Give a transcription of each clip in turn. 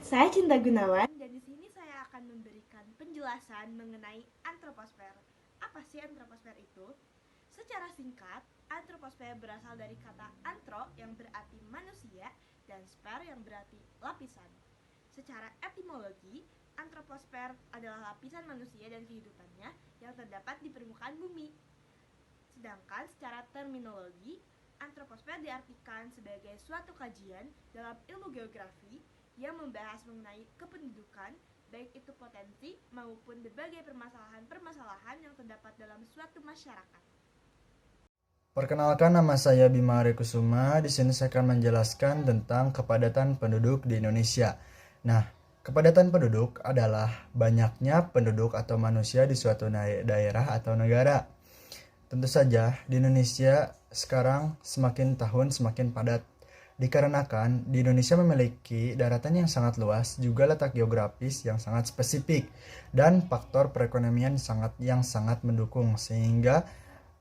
Saya Cinta Gunawan dan di sini saya akan memberikan penjelasan mengenai antroposfer. Apa sih antroposfer itu? Secara singkat, antroposfer berasal dari kata antro yang berarti manusia dan sfer yang berarti lapisan. Secara etimologi, antroposfer adalah lapisan manusia dan kehidupannya yang terdapat di permukaan bumi. Sedangkan secara terminologi, antroposfer diartikan sebagai suatu kajian dalam ilmu geografi yang membahas mengenai kependudukan, baik itu potensi maupun berbagai permasalahan-permasalahan yang terdapat dalam suatu masyarakat. Perkenalkan, nama saya Bima Kusuma. Di sini saya akan menjelaskan tentang kepadatan penduduk di Indonesia. Nah, kepadatan penduduk adalah banyaknya penduduk atau manusia di suatu daerah atau negara. Tentu saja di Indonesia sekarang semakin tahun semakin padat. Dikarenakan di Indonesia memiliki daratan yang sangat luas, juga letak geografis yang sangat spesifik, dan faktor perekonomian yang sangat mendukung sehingga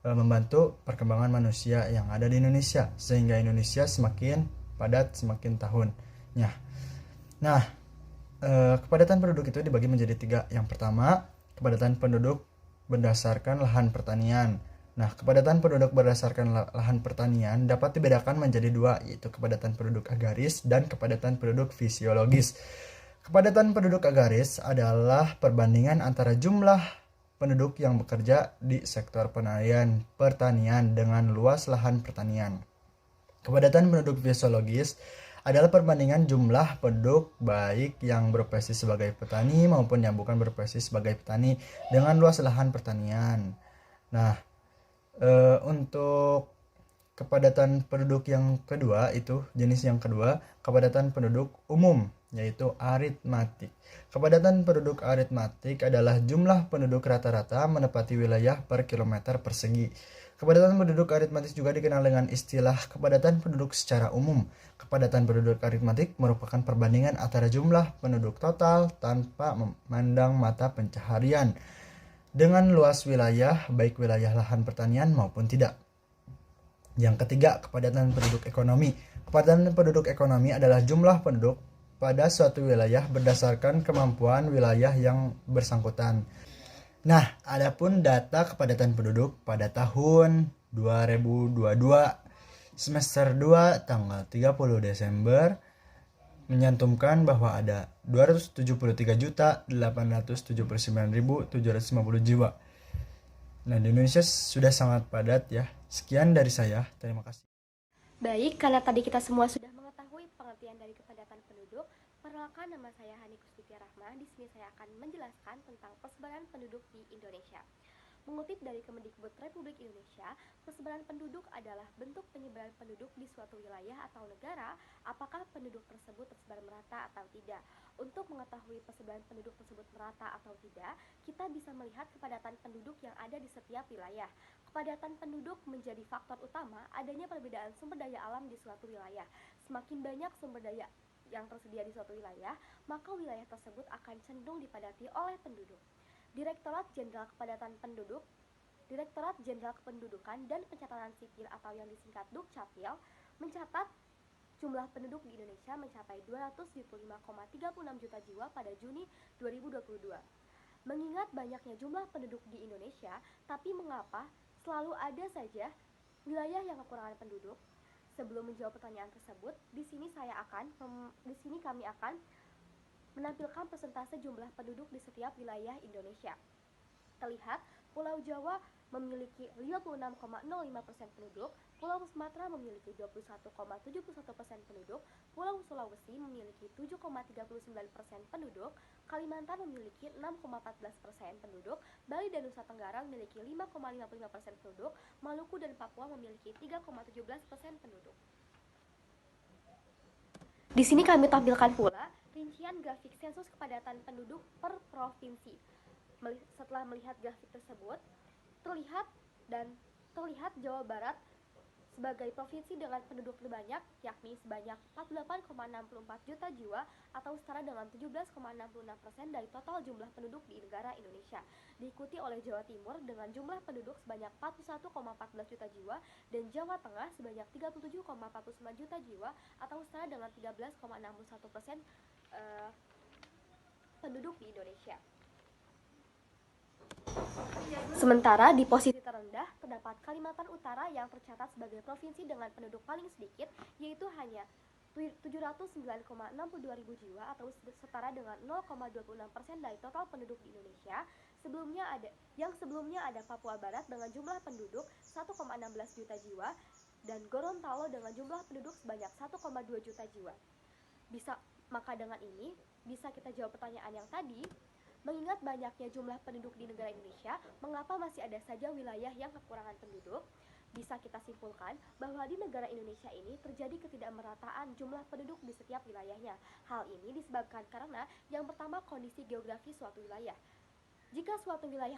membantu perkembangan manusia yang ada di Indonesia, sehingga Indonesia semakin padat semakin tahun. Nah, kepadatan penduduk itu dibagi menjadi 3. Yang pertama, kepadatan penduduk berdasarkan lahan pertanian. Nah, kepadatan penduduk berdasarkan lahan pertanian dapat dibedakan menjadi 2, yaitu kepadatan penduduk agraris dan kepadatan penduduk fisiologis. Kepadatan penduduk agraris adalah perbandingan antara jumlah penduduk yang bekerja di sektor pertanian dengan luas lahan pertanian. Kepadatan penduduk fisiologis adalah perbandingan jumlah penduduk baik yang berprofesi sebagai petani maupun yang bukan berprofesi sebagai petani dengan luas lahan pertanian. Nah, untuk kepadatan penduduk yang kedua, itu jenis yang kedua, kepadatan penduduk umum, yaitu aritmatik. Kepadatan penduduk aritmatik adalah jumlah penduduk rata-rata menepati wilayah per kilometer persegi. Kepadatan penduduk aritmatik juga dikenal dengan istilah kepadatan penduduk secara umum. Kepadatan penduduk aritmatik merupakan perbandingan antara jumlah penduduk total tanpa memandang mata pencaharian dengan luas wilayah, baik wilayah lahan pertanian maupun tidak. Yang ketiga, kepadatan penduduk ekonomi. Kepadatan penduduk ekonomi adalah jumlah penduduk pada suatu wilayah berdasarkan kemampuan wilayah yang bersangkutan. Nah, adapun data kepadatan penduduk pada tahun 2022 semester 2 tanggal 30 Desember menyantumkan bahwa ada 273.879.750 jiwa. Nah, di Indonesia sudah sangat padat ya. Sekian dari saya. Terima kasih. Baik, karena tadi kita semua sudah mengetahui pengertian dari kepadatan penduduk, perkenalkan, nama saya Hani Kusdiki Rahma. Di sini saya akan menjelaskan tentang persebaran penduduk di Indonesia. Mengutip dari Kemendikbud Republik Indonesia, persebaran penduduk adalah bentuk penyebaran penduduk di suatu wilayah atau negara, apakah penduduk tersebut tersebar merata atau tidak. Untuk mengetahui persebaran penduduk tersebut merata atau tidak, kita bisa melihat kepadatan penduduk yang ada di setiap wilayah. Kepadatan penduduk menjadi faktor utama adanya perbedaan sumber daya alam di suatu wilayah. Semakin banyak sumber daya yang tersedia di suatu wilayah, maka wilayah tersebut akan cenderung dipadati oleh penduduk. Direktorat Jenderal Kepadatan Penduduk, Direktorat Jenderal Kependudukan dan Pencatatan Sipil atau yang disingkat Dukcapil mencatat jumlah penduduk di Indonesia mencapai 275,36 juta jiwa pada Juni 2022. Mengingat banyaknya jumlah penduduk di Indonesia, tapi mengapa selalu ada saja wilayah yang kekurangan penduduk? Sebelum menjawab pertanyaan tersebut, di sini kami akan menampilkan persentase jumlah penduduk di setiap wilayah Indonesia. Terlihat, Pulau Jawa memiliki 56,05% penduduk, Pulau Sumatera memiliki 21,71% penduduk, Pulau Sulawesi memiliki 7,39% penduduk, Kalimantan memiliki 6,14% penduduk, Bali dan Nusa Tenggara memiliki 5,55% penduduk, Maluku dan Papua memiliki 3,17% penduduk. Di sini kami tampilkan pula rincian grafik sensus kepadatan penduduk per provinsi. Setelah melihat grafik tersebut, terlihat Jawa Barat sebagai provinsi dengan penduduk terbanyak, yakni sebanyak 48,64 juta jiwa atau setara dengan 17,66% dari total jumlah penduduk di negara Indonesia. Diikuti oleh Jawa Timur dengan jumlah penduduk sebanyak 41,14 juta jiwa dan Jawa Tengah sebanyak 37,49 juta jiwa atau setara dengan 13,61% eh, penduduk di Indonesia. Sementara di posisi terendah terdapat Kalimantan Utara yang tercatat sebagai provinsi dengan penduduk paling sedikit, yaitu hanya 709,62 ribu jiwa atau setara dengan 0,26% dari total penduduk di Indonesia. Sebelumnya ada Papua Barat dengan jumlah penduduk 1,16 juta jiwa dan Gorontalo dengan jumlah penduduk sebanyak 1,2 juta jiwa. Maka dengan ini bisa kita jawab pertanyaan yang tadi. Mengingat banyaknya jumlah penduduk di negara Indonesia, mengapa masih ada saja wilayah yang kekurangan penduduk? Bisa kita simpulkan bahwa di negara Indonesia ini terjadi ketidakmerataan jumlah penduduk di setiap wilayahnya. Hal ini disebabkan karena yang pertama, kondisi geografi suatu wilayah. Jika suatu wilayah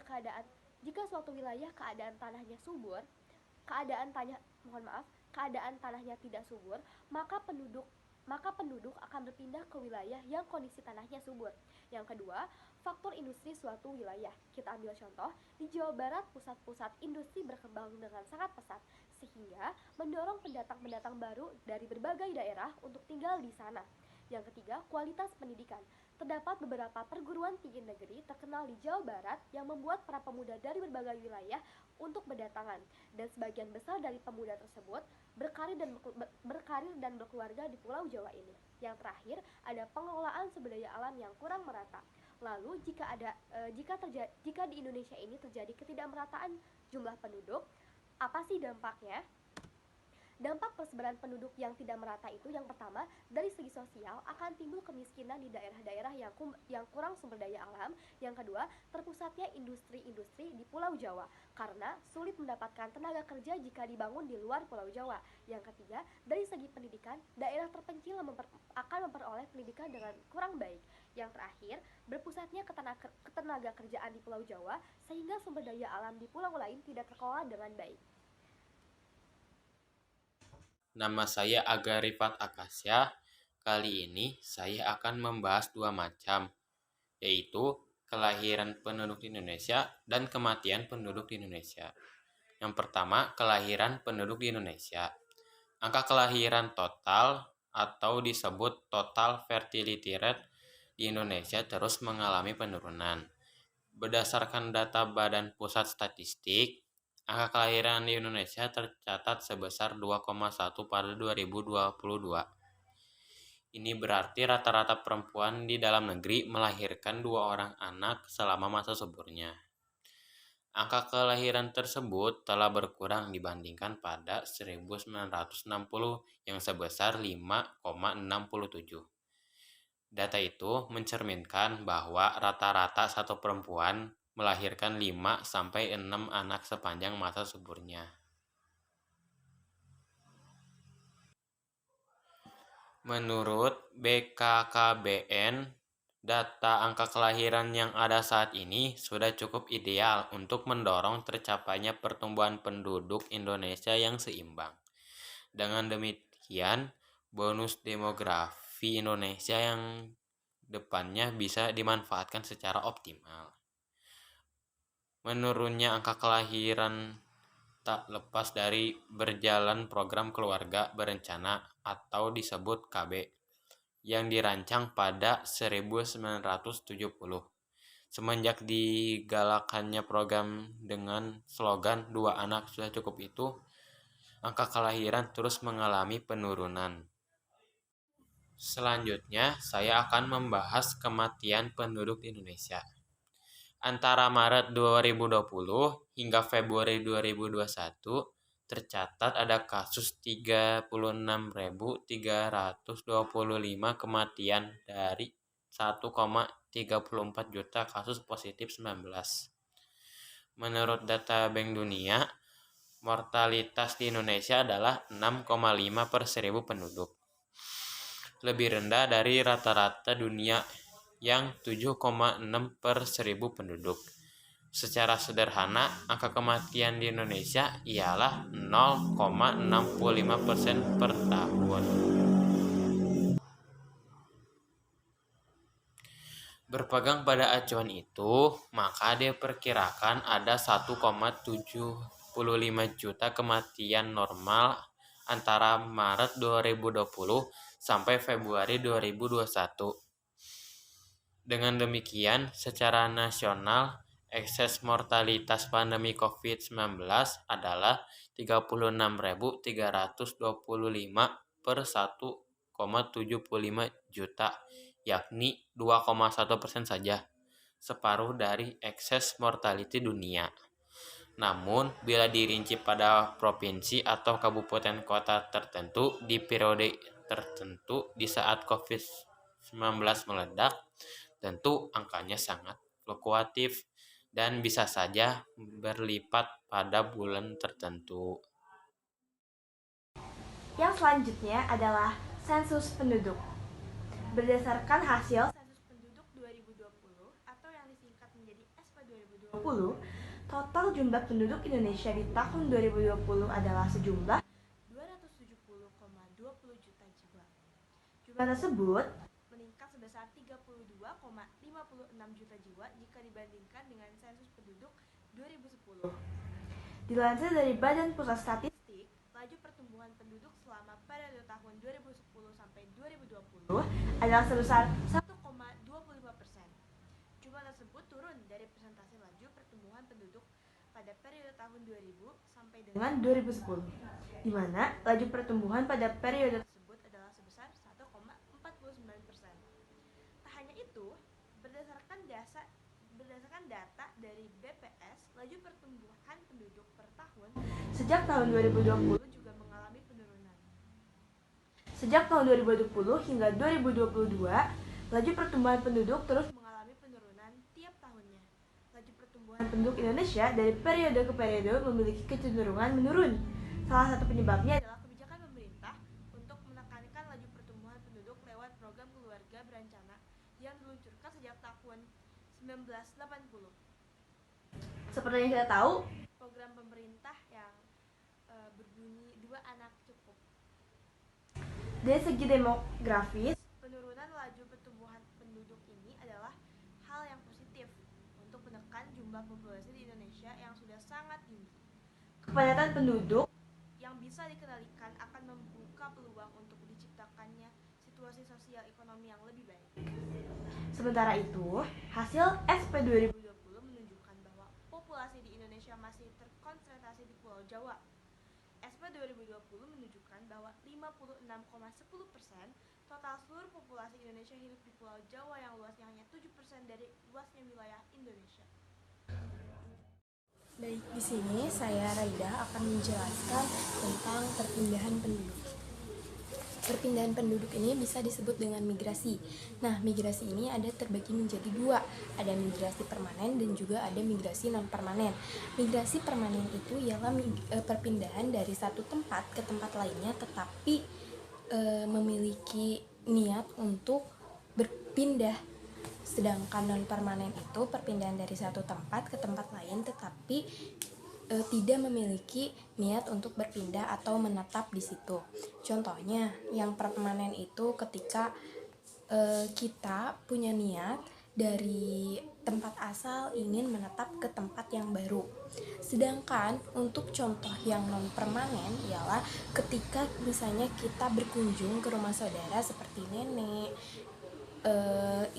keadaan tanahnya subur, keadaan tanahnya tidak subur, maka penduduk akan berpindah ke wilayah yang kondisi tanahnya subur. Yang kedua, faktor industri suatu wilayah. Kita ambil contoh, di Jawa Barat pusat-pusat industri berkembang dengan sangat pesat, sehingga mendorong pendatang-pendatang baru dari berbagai daerah untuk tinggal di sana. Yang ketiga, kualitas pendidikan. Terdapat beberapa perguruan tinggi negeri terkenal di Jawa Barat yang membuat para pemuda dari berbagai wilayah untuk berdatangan, dan sebagian besar dari pemuda tersebut berkarir dan berkeluarga di Pulau Jawa ini. Yang terakhir, ada pengelolaan sumber daya alam yang kurang merata. Lalu jika di Indonesia ini terjadi ketidakmerataan jumlah penduduk, apa sih dampaknya? Dampak persebaran penduduk yang tidak merata itu, yang pertama, dari segi sosial akan timbul kemiskinan di daerah-daerah yang kurang sumber daya alam. Yang kedua, terpusatnya industri-industri di Pulau Jawa karena sulit mendapatkan tenaga kerja jika dibangun di luar Pulau Jawa. Yang ketiga, dari segi pendidikan, daerah terpencil akan memperoleh pendidikan dengan kurang baik. Yang terakhir, berpusatnya ketenaga kerjaan di Pulau Jawa sehingga sumber daya alam di pulau lain tidak terkelola dengan baik. Nama saya Aga Rifat Akasya. Kali ini saya akan membahas dua macam, yaitu kelahiran penduduk di Indonesia dan kematian penduduk di Indonesia. Yang pertama, kelahiran penduduk di Indonesia. Angka kelahiran total atau disebut total fertility rate di Indonesia terus mengalami penurunan. Berdasarkan data Badan Pusat Statistik, angka kelahiran di Indonesia tercatat sebesar 2,1 pada 2022. Ini berarti rata-rata perempuan di dalam negeri melahirkan 2 orang anak selama masa suburnya. Angka kelahiran tersebut telah berkurang dibandingkan pada 1960 yang sebesar 5,67. Data itu mencerminkan bahwa rata-rata satu perempuan melahirkan 5-6 anak sepanjang masa suburnya. Menurut BKKBN, data angka kelahiran yang ada saat ini sudah cukup ideal untuk mendorong tercapainya pertumbuhan penduduk Indonesia yang seimbang. Dengan demikian, bonus demografi Indonesia yang depannya bisa dimanfaatkan secara optimal. Menurunnya angka kelahiran tak lepas dari berjalan program keluarga berencana atau disebut KB yang dirancang pada 1970. Semenjak digalakannya program dengan slogan 2 anak sudah cukup itu, angka kelahiran terus mengalami penurunan. Selanjutnya, saya akan membahas kematian penduduk di Indonesia. Antara Maret 2020 hingga Februari 2021, tercatat ada kasus 36.325 kematian dari 1,34 juta kasus positif 19. Menurut data Bank Dunia, mortalitas di Indonesia adalah 6,5 per 1000 penduduk. Lebih rendah dari rata-rata dunia yang 7,6 per 1000 penduduk. Secara sederhana, angka kematian di Indonesia ialah 0,65% per tahun. Berpegang pada acuan itu, maka diperkirakan ada 1,75 juta kematian normal antara Maret 2020 sampai Februari 2021. Dengan demikian, secara nasional, ekses mortalitas pandemi COVID-19 adalah 36.325 per 1,75 juta, yakni 2,1% saja, separuh dari ekses mortality dunia. Namun, bila dirinci pada provinsi atau kabupaten kota tertentu di periode tertentu di saat COVID-19 meledak, tentu angkanya sangat fluktuatif dan bisa saja berlipat pada bulan tertentu. Yang selanjutnya adalah sensus penduduk. Berdasarkan hasil sensus penduduk 2020 atau yang disingkat menjadi SP 2020, total jumlah penduduk Indonesia di tahun 2020 adalah sejumlah 270,20 juta jiwa. Jumlah tersebut meningkat sebesar 32,56 juta jiwa jika dibandingkan dengan sensus penduduk 2010. Dilansir dari Badan Pusat Statistik, laju pertumbuhan penduduk selama periode tahun 2010 sampai 2020 adalah sebesar 1,25%. Jumlah tersebut turun dari persentase laju pertumbuhan penduduk pada periode tahun 2000 sampai dengan 2010, di mana laju pertumbuhan pada periode tersebut adalah sebesar 1,49%. Tak hanya itu, berdasarkan data dari BPS, laju pertumbuhan penduduk per tahun sejak tahun 2020 juga mengalami penurunan. Sejak tahun 2020 hingga 2022, laju pertumbuhan penduduk terus mengalami penurunan tiap tahunnya. Laju pertumbuhan penduduk Indonesia dari periode ke periode memiliki kecenderungan menurun. Salah satu penyebabnya adalah kebijakan pemerintah untuk menekankan laju pertumbuhan penduduk lewat program keluarga berencana yang diluncurkan sejak tahun 1980. Seperti yang kita tahu, program pemerintah yang berbunyi 2 anak cukup. Dari segi demografis, penurunan laju pertumbuhan penduduk ini adalah hal yang positif untuk menekan jumlah populasi di Indonesia yang sudah sangat tinggi. Kepadatan penduduk yang bisa dikendalikan akan membuka peluang untuk diciptakannya situasi sosial ekonomi yang lebih baik. Sementara itu, hasil SP 2020 menunjukkan bahwa populasi di Indonesia masih terkonsentrasi di Pulau Jawa. SP 2020 menunjukkan bahwa 56,10% total seluruh populasi Indonesia hidup di Pulau Jawa yang luasnya hanya 7% dari luasnya wilayah Indonesia. Baik, di sini saya Raida akan menjelaskan tentang perpindahan penduduk. Perpindahan penduduk ini bisa disebut dengan migrasi. Nah, migrasi ini ada terbagi menjadi 2. Ada migrasi permanen dan juga ada migrasi non-permanen. Migrasi permanen itu ialah perpindahan dari satu tempat ke tempat lainnya tetapi memiliki niat untuk berpindah. Sedangkan non-permanen itu perpindahan dari satu tempat ke tempat lain tetapi tidak memiliki niat untuk berpindah atau menetap di situ. Contohnya, yang permanen itu ketika kita punya niat dari tempat asal ingin menetap ke tempat yang baru. Sedangkan untuk contoh yang non permanen ialah ketika misalnya kita berkunjung ke rumah saudara seperti nenek,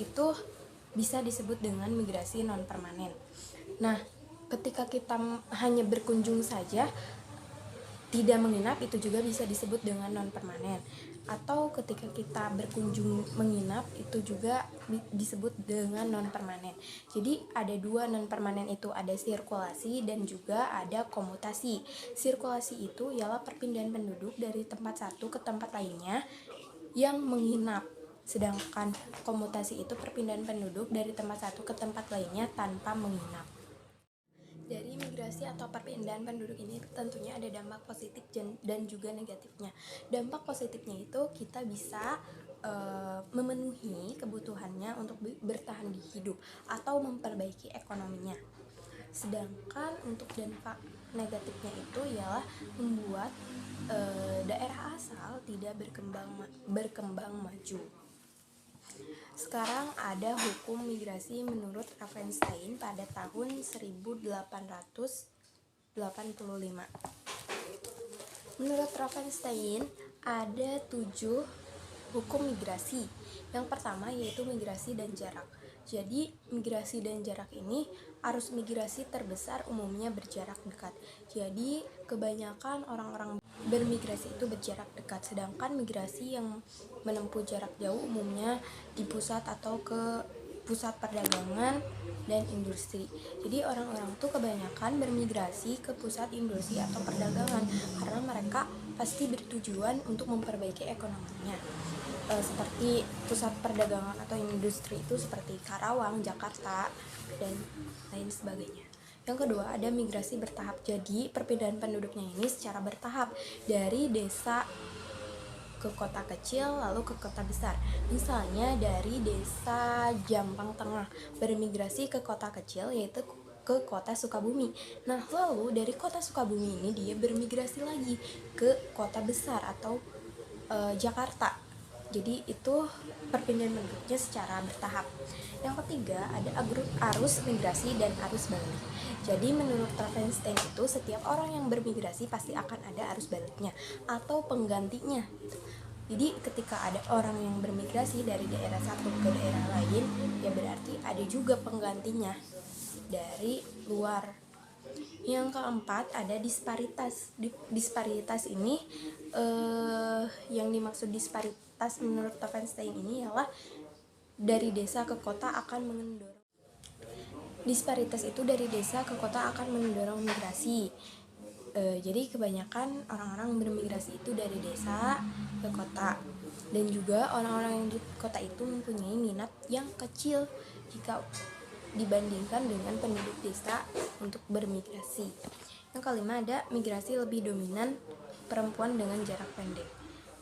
itu bisa disebut dengan migrasi non permanen. Nah, ketika kita hanya berkunjung saja tidak menginap, itu juga bisa disebut dengan non permanen. Atau ketika kita berkunjung menginap, itu juga disebut dengan non permanen. Jadi ada 2 non permanen itu, ada sirkulasi dan juga ada komutasi. Sirkulasi itu ialah perpindahan penduduk dari tempat satu ke tempat lainnya yang menginap. Sedangkan komutasi itu perpindahan penduduk dari tempat satu ke tempat lainnya tanpa menginap. Dari migrasi atau perpindahan penduduk ini tentunya ada dampak positif dan juga negatifnya. Dampak positifnya itu kita bisa memenuhi kebutuhannya untuk bertahan di hidup atau memperbaiki ekonominya. Sedangkan untuk dampak negatifnya itu ialah membuat daerah asal tidak berkembang maju. Sekarang ada hukum migrasi menurut Ravenstein pada tahun 1885. Menurut Ravenstein ada 7 hukum migrasi. Yang pertama yaitu migrasi dan jarak. Jadi migrasi dan jarak ini, arus migrasi terbesar umumnya berjarak dekat. Jadi kebanyakan orang-orang bermigrasi itu berjarak dekat, sedangkan migrasi yang menempuh jarak jauh umumnya di pusat atau ke pusat perdagangan dan industri. Jadi orang-orang tuh kebanyakan bermigrasi ke pusat industri atau perdagangan karena mereka pasti bertujuan untuk memperbaiki ekonominya. Seperti pusat perdagangan atau industri itu seperti Karawang, Jakarta, dan lain sebagainya. Yang kedua, ada migrasi bertahap. Jadi perpindahan penduduknya ini secara bertahap dari desa ke kota kecil lalu ke kota besar. Misalnya dari desa Jampang Tengah bermigrasi ke kota kecil yaitu ke kota Sukabumi. Nah, lalu dari kota Sukabumi ini dia bermigrasi lagi ke kota besar atau Jakarta. Jadi itu perpindahan penduduknya secara bertahap. Yang ketiga, ada arus migrasi dan arus balik. Jadi menurut Travenstein itu setiap orang yang bermigrasi pasti akan ada arus baliknya atau penggantinya. Jadi ketika ada orang yang bermigrasi dari daerah satu ke daerah lain, ya berarti ada juga penggantinya dari luar. Yang keempat, ada disparitas. Disparitas ini yang dimaksud disparitas menurut Travenstein ini ialah dari desa ke kota akan mendorong. Disparitas itu dari desa ke kota akan mendorong migrasi. Jadi kebanyakan orang-orang bermigrasi itu dari desa ke kota, dan juga orang-orang yang di kota itu mempunyai minat yang kecil jika dibandingkan dengan penduduk desa untuk bermigrasi. Yang kelima, ada migrasi lebih dominan perempuan dengan jarak pendek.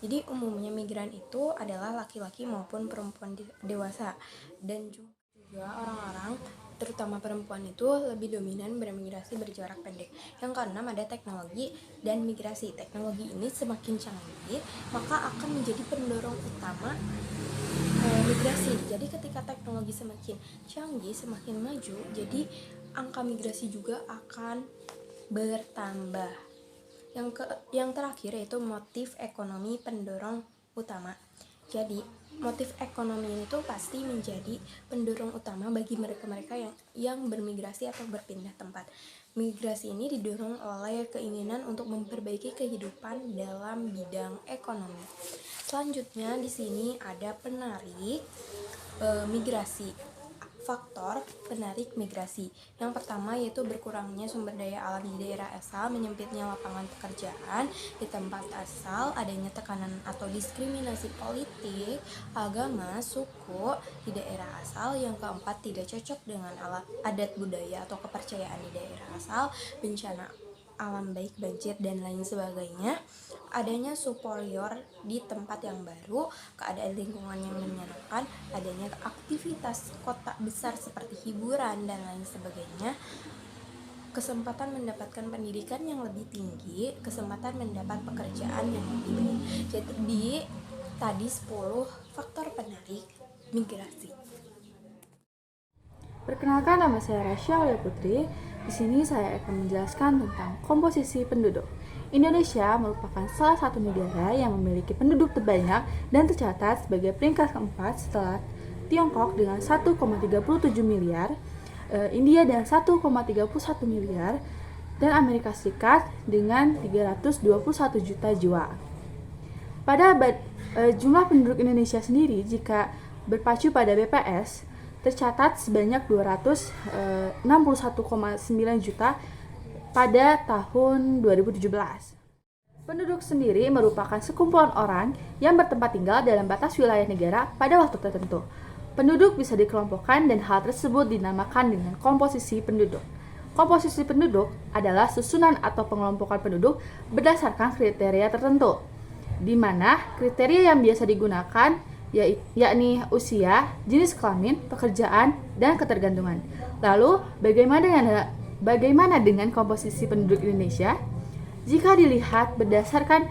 Jadi umumnya migran itu adalah laki-laki maupun perempuan dewasa, dan juga orang-orang terutama perempuan itu lebih dominan bermigrasi berjarak pendek. Yang keenam, ada teknologi dan migrasi. Teknologi ini semakin canggih maka akan menjadi pendorong utama migrasi. Jadi ketika teknologi semakin canggih, semakin maju, jadi angka migrasi juga akan bertambah. Yang terakhir yaitu motif ekonomi pendorong utama. Jadi motif ekonomi itu pasti menjadi pendorong utama bagi mereka-mereka yang bermigrasi atau berpindah tempat. Migrasi ini didorong oleh keinginan untuk memperbaiki kehidupan dalam bidang ekonomi. Selanjutnya di sini ada penarik migrasi. Faktor penarik migrasi. Yang pertama yaitu berkurangnya sumber daya alam di daerah asal, menyempitnya lapangan pekerjaan di tempat asal, adanya tekanan atau diskriminasi politik, agama, suku di daerah asal. Yang keempat, tidak cocok dengan adat budaya atau kepercayaan di daerah asal, bencana alam baik banjir dan lain sebagainya, adanya superior di tempat yang baru, keadaan lingkungan yang menyenangkan, adanya aktivitas kota besar seperti hiburan dan lain sebagainya, kesempatan mendapatkan pendidikan yang lebih tinggi, kesempatan mendapat pekerjaan yang lebih baik. Jadi tadi 10 faktor penarik migrasi. Perkenalkan, nama saya Rasya Aulia Putri. Di sini saya akan menjelaskan tentang komposisi penduduk. Indonesia merupakan salah satu negara yang memiliki penduduk terbanyak dan tercatat sebagai peringkat keempat setelah Tiongkok dengan 1,37 miliar, India dengan 1,31 miliar, dan Amerika Serikat dengan 321 juta jiwa. Pada jumlah penduduk Indonesia sendiri, jika berpacu pada BPS, tercatat sebanyak 261,9 juta pada tahun 2017. Penduduk sendiri merupakan sekumpulan orang yang bertempat tinggal dalam batas wilayah negara pada waktu tertentu. Penduduk bisa dikelompokkan dan hal tersebut dinamakan dengan komposisi penduduk. Komposisi penduduk adalah susunan atau pengelompokan penduduk berdasarkan kriteria tertentu, di mana kriteria yang biasa digunakan yakni usia, jenis kelamin, pekerjaan, dan ketergantungan. Lalu, bagaimana dengan komposisi penduduk Indonesia? Jika dilihat berdasarkan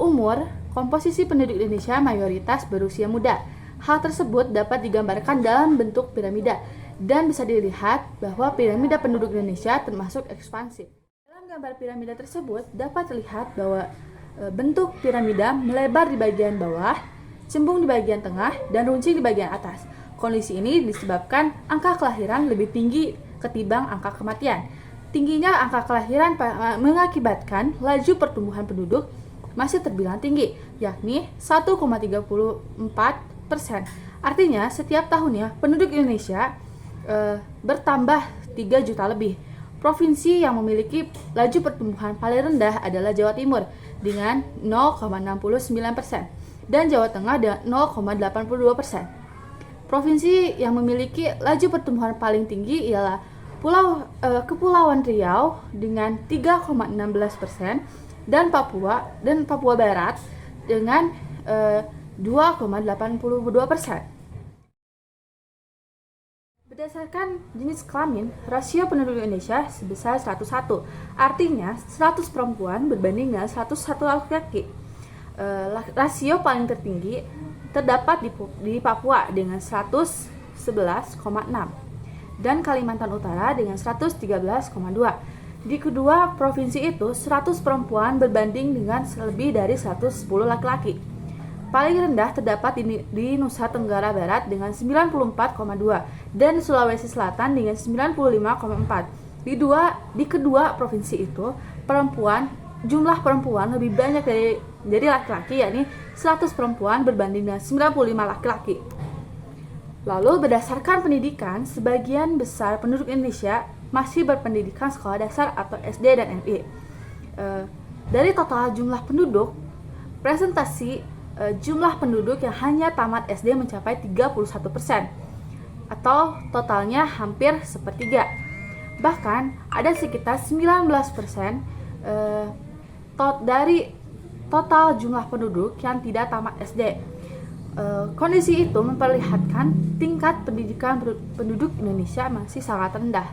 umur, komposisi penduduk Indonesia mayoritas berusia muda. Hal tersebut dapat digambarkan dalam bentuk piramida, dan bisa dilihat bahwa piramida penduduk Indonesia termasuk ekspansif. Dalam gambar piramida tersebut dapat terlihat bahwa bentuk piramida melebar di bagian bawah cembung di bagian tengah, dan runcing di bagian atas. Kondisi ini disebabkan angka kelahiran lebih tinggi ketimbang angka kematian. Tingginya angka kelahiran mengakibatkan laju pertumbuhan penduduk masih terbilang tinggi, yakni 1,34%. Artinya, setiap tahunnya penduduk Indonesia bertambah 3 juta lebih. Provinsi yang memiliki laju pertumbuhan paling rendah adalah Jawa Timur dengan 0,69% dan Jawa Tengah dengan 0,82%. Provinsi yang memiliki laju pertumbuhan paling tinggi ialah Kepulauan Riau dengan 3,16% dan Papua Barat dengan 2,82%. Berdasarkan jenis kelamin, rasio penduduk Indonesia sebesar 101. Artinya 100 perempuan berbanding dengan 101 laki-laki. Rasio paling tertinggi terdapat di Papua dengan 111,6 dan Kalimantan Utara dengan 113,2. Di kedua provinsi itu 100 perempuan berbanding dengan lebih dari 110 laki-laki. Paling rendah terdapat di Nusa Tenggara Barat dengan 94,2 dan Sulawesi Selatan dengan 95,4. Di kedua provinsi itu, jumlah perempuan lebih banyak dari laki-laki, yakni 100 perempuan berbanding dengan 95 laki-laki. Lalu berdasarkan pendidikan, sebagian besar penduduk Indonesia masih berpendidikan sekolah dasar atau SD dan MI. Dari total jumlah penduduk, presentasi jumlah penduduk yang hanya tamat SD mencapai 31%, atau totalnya hampir sepertiga. Bahkan ada sekitar 19% dari total jumlah penduduk yang tidak tamat SD. Kondisi itu memperlihatkan tingkat pendidikan penduduk Indonesia masih sangat rendah.